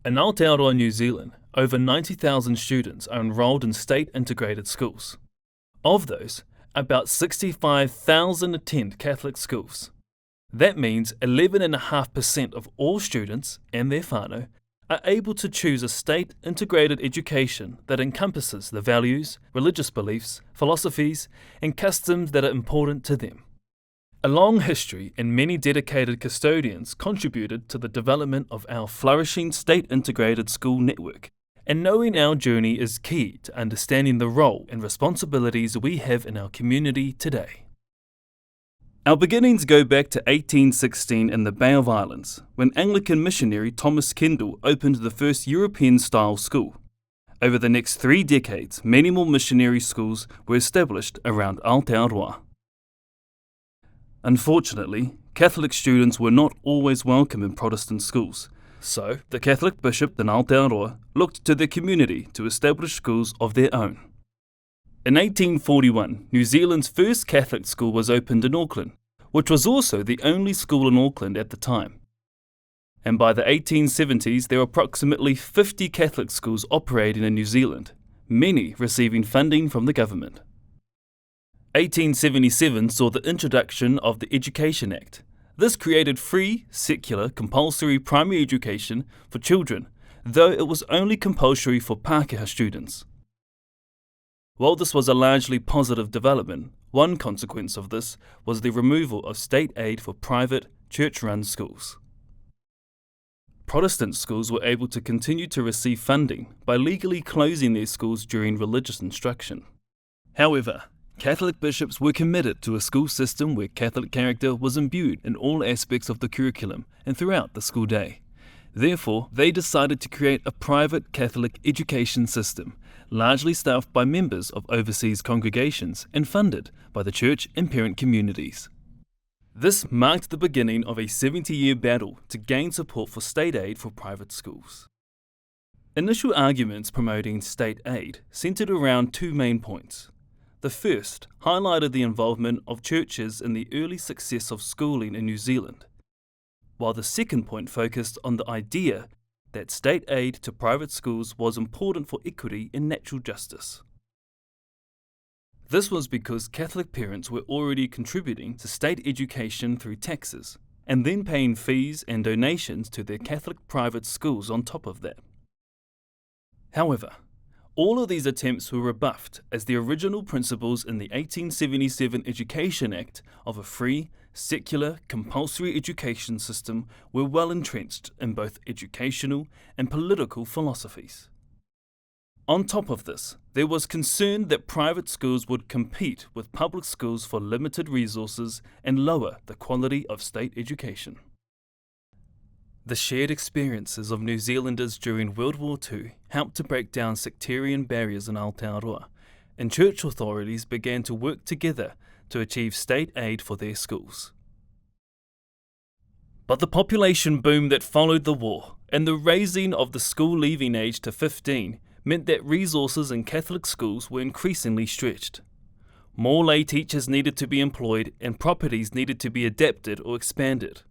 In Aotearoa, New Zealand, over 90,000 students are enrolled in state integrated schools. Of those, about 65,000 attend Catholic schools. That means 11.5% of all students and their whānau are able to choose a state integrated education that encompasses the values, religious beliefs, philosophies, and customs that are important to them. A long history and many dedicated custodians contributed to the development of our flourishing state integrated school network, and knowing our journey is key to understanding the role and responsibilities we have in our community today. Our beginnings go back to 1816 in the Bay of Islands, when Anglican missionary Thomas Kendall opened the first European-style school. Over the next 3 decades, many more missionary schools were established around Aotearoa. Unfortunately, Catholic students were not always welcome in Protestant schools, so the Catholic bishop in Aotearoa looked to their community to establish schools of their own. In 1841, New Zealand's first Catholic school was opened in Auckland, which was also the only school in Auckland at the time. And by the 1870s, there were approximately 50 Catholic schools operating in New Zealand, many receiving funding from the government. 1877 saw the introduction of the Education Act. This created free, secular, compulsory primary education for children, though it was only compulsory for Pākehā students. While this was a largely positive development, one consequence of this was the removal of state aid for private, church-run schools. Protestant schools were able to continue to receive funding by legally closing their schools during religious instruction. However, Catholic bishops were committed to a school system where Catholic character was imbued in all aspects of the curriculum and throughout the school day. Therefore, they decided to create a private Catholic education system, largely staffed by members of overseas congregations and funded by the church and parent communities. This marked the beginning of a 70-year battle to gain support for state aid for private schools. Initial arguments promoting state aid centered around 2 main points. The first highlighted the involvement of churches in the early success of schooling in New Zealand, while the second point focused on the idea that state aid to private schools was important for equity and natural justice. This was because Catholic parents were already contributing to state education through taxes, and then paying fees and donations to their Catholic private schools on top of that. However, all of these attempts were rebuffed as the original principles in the 1877 Education Act of a free, secular, compulsory education system were well entrenched in both educational and political philosophies. On top of this, there was concern that private schools would compete with public schools for limited resources and lower the quality of state education. The shared experiences of New Zealanders during World War II helped to break down sectarian barriers in Aotearoa, and church authorities began to work together to achieve state aid for their schools. But the population boom that followed the war and the raising of the school leaving age to 15 meant that resources in Catholic schools were increasingly stretched. More lay teachers needed to be employed and properties needed to be adapted or expanded.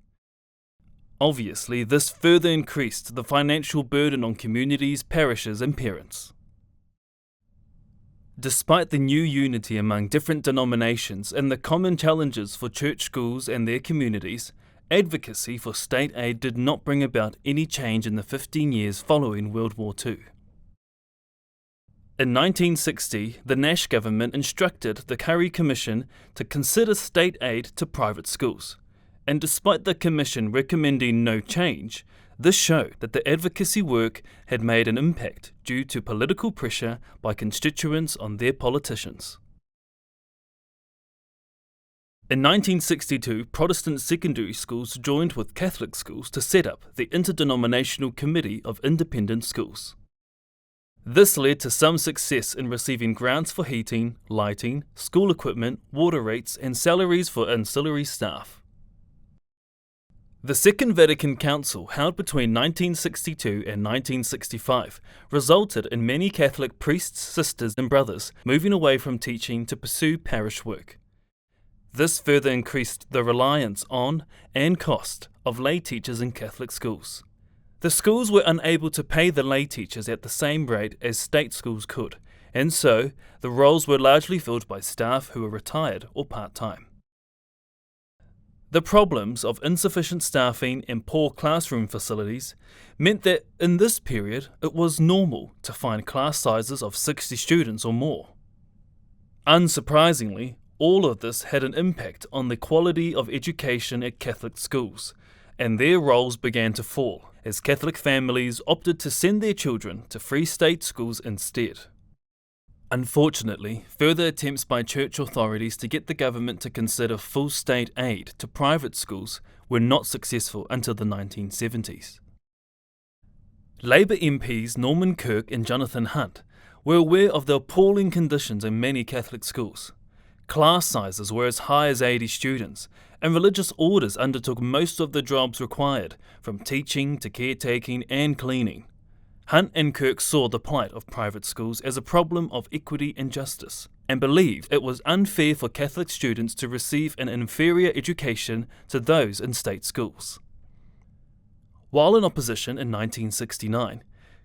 Obviously, this further increased the financial burden on communities, parishes, and parents. Despite the new unity among different denominations and the common challenges for church schools and their communities, advocacy for state aid did not bring about any change in the 15 years following World War II. In 1960, the Nash government instructed the Curry Commission to consider state aid to private schools. And despite the Commission recommending no change, this showed that the advocacy work had made an impact due to political pressure by constituents on their politicians. In 1962, Protestant secondary schools joined with Catholic schools to set up the Interdenominational Committee of Independent Schools. This led to some success in receiving grants for heating, lighting, school equipment, water rates, and salaries for ancillary staff. The Second Vatican Council, held between 1962 and 1965, resulted in many Catholic priests, sisters, and brothers moving away from teaching to pursue parish work. This further increased the reliance on and cost of lay teachers in Catholic schools. The schools were unable to pay the lay teachers at the same rate as state schools could, and so the roles were largely filled by staff who were retired or part-time. The problems of insufficient staffing and poor classroom facilities meant that in this period it was normal to find class sizes of 60 students or more. Unsurprisingly, all of this had an impact on the quality of education at Catholic schools, and their roles began to fall as Catholic families opted to send their children to free state schools instead. Unfortunately, further attempts by church authorities to get the government to consider full state aid to private schools were not successful until the 1970s. Labour MPs Norman Kirk and Jonathan Hunt were aware of the appalling conditions in many Catholic schools. Class sizes were as high as 80 students, and religious orders undertook most of the jobs required, from teaching to caretaking and cleaning. Hunt and Kirk saw the plight of private schools as a problem of equity and justice, and believed it was unfair for Catholic students to receive an inferior education to those in state schools. While in opposition in 1969,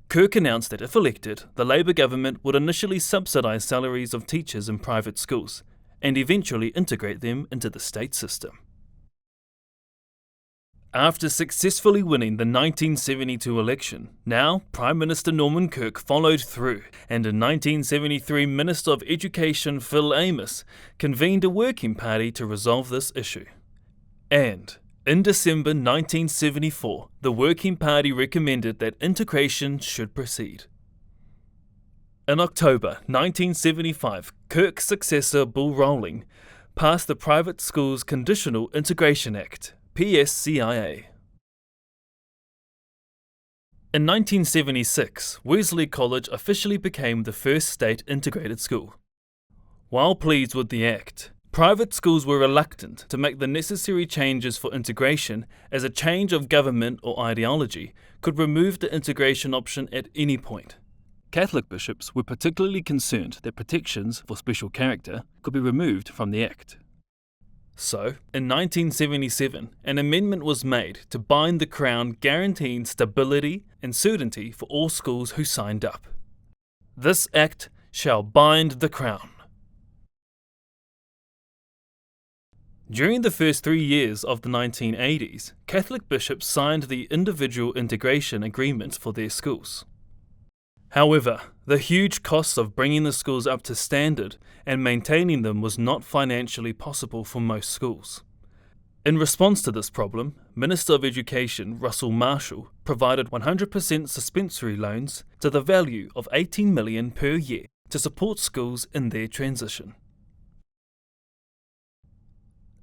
Kirk announced that if elected, the Labour government would initially subsidise salaries of teachers in private schools, and eventually integrate them into the state system. After successfully winning the 1972 election, now Prime Minister Norman Kirk followed through, and in 1973 Minister of Education Phil Amos convened a working party to resolve this issue. And in December 1974, the working party recommended that integration should proceed. In October 1975, Kirk's successor Bill Rowling passed the Private Schools Conditional Integration Act, PSCIA. In 1976, Wesley College officially became the first state integrated school. While pleased with the act, private schools were reluctant to make the necessary changes for integration, as a change of government or ideology could remove the integration option at any point. Catholic bishops were particularly concerned that protections for special character could be removed from the act. So, in 1977, an amendment was made to bind the Crown, guaranteeing stability and certainty for all schools who signed up. This act shall bind the Crown. During the first 3 years of the 1980s, Catholic bishops signed the individual integration agreements for their schools. However, the huge costs of bringing the schools up to standard and maintaining them was not financially possible for most schools. In response to this problem, Minister of Education Russell Marshall provided 100% suspensory loans to the value of $18 million per year to support schools in their transition.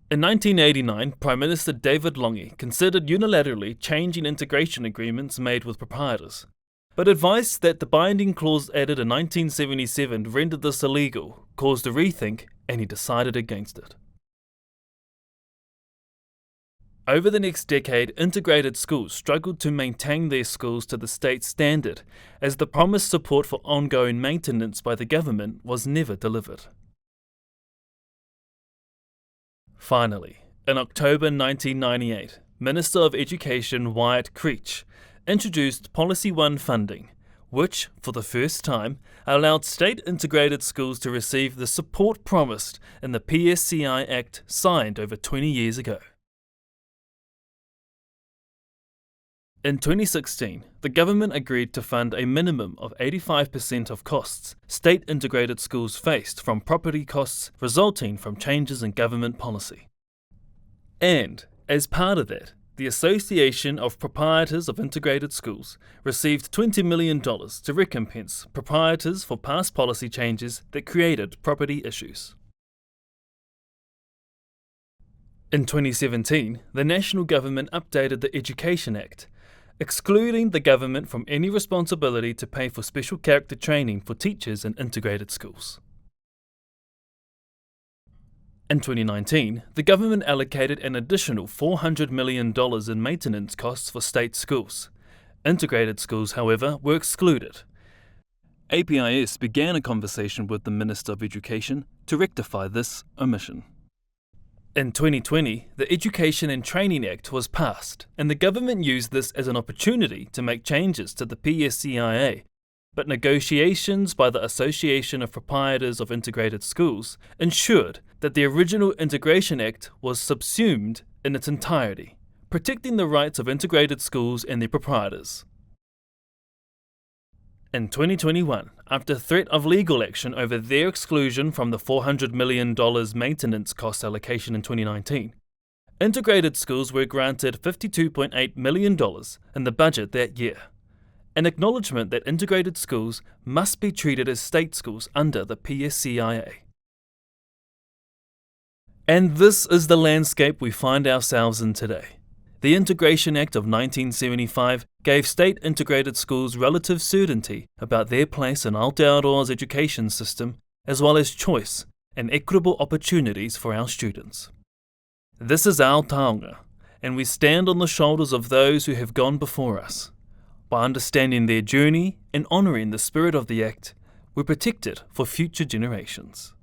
In 1989, Prime Minister David Lange considered unilaterally changing integration agreements made with proprietors, but advice that the binding clause added in 1977 rendered this illegal caused a rethink, and he decided against it. Over the next decade, integrated schools struggled to maintain their schools to the state standard, as the promised support for ongoing maintenance by the government was never delivered. Finally, in October 1998, Minister of Education Wyatt Creech introduced Policy 1 funding, which, for the first time, allowed state-integrated schools to receive the support promised in the PSCI Act signed over 20 years ago. In 2016, the government agreed to fund a minimum of 85% of costs state-integrated schools faced from property costs resulting from changes in government policy. And, as part of that, the Association of Proprietors of Integrated Schools received $20 million to recompense proprietors for past policy changes that created property issues. In 2017, the national government updated the Education Act, excluding the government from any responsibility to pay for special character training for teachers in integrated schools. In 2019, the government allocated an additional $400 million in maintenance costs for state schools. Integrated schools, however, were excluded. APIS began a conversation with the Minister of Education to rectify this omission. In 2020, the Education and Training Act was passed, and the government used this as an opportunity to make changes to the PSCIA, but negotiations by the Association of Proprietors of Integrated Schools ensured that the original Integration Act was subsumed in its entirety, protecting the rights of integrated schools and their proprietors. In 2021, after threat of legal action over their exclusion from the $400 million maintenance cost allocation in 2019, integrated schools were granted $52.8 million in the budget that year, an acknowledgement that integrated schools must be treated as state schools under the PSCIA. And this is the landscape we find ourselves in today. The Integration Act of 1975 gave state integrated schools relative certainty about their place in Aotearoa's education system, as well as choice and equitable opportunities for our students. This is our taonga, and we stand on the shoulders of those who have gone before us. By understanding their journey and honouring the spirit of the Act, we protect it for future generations.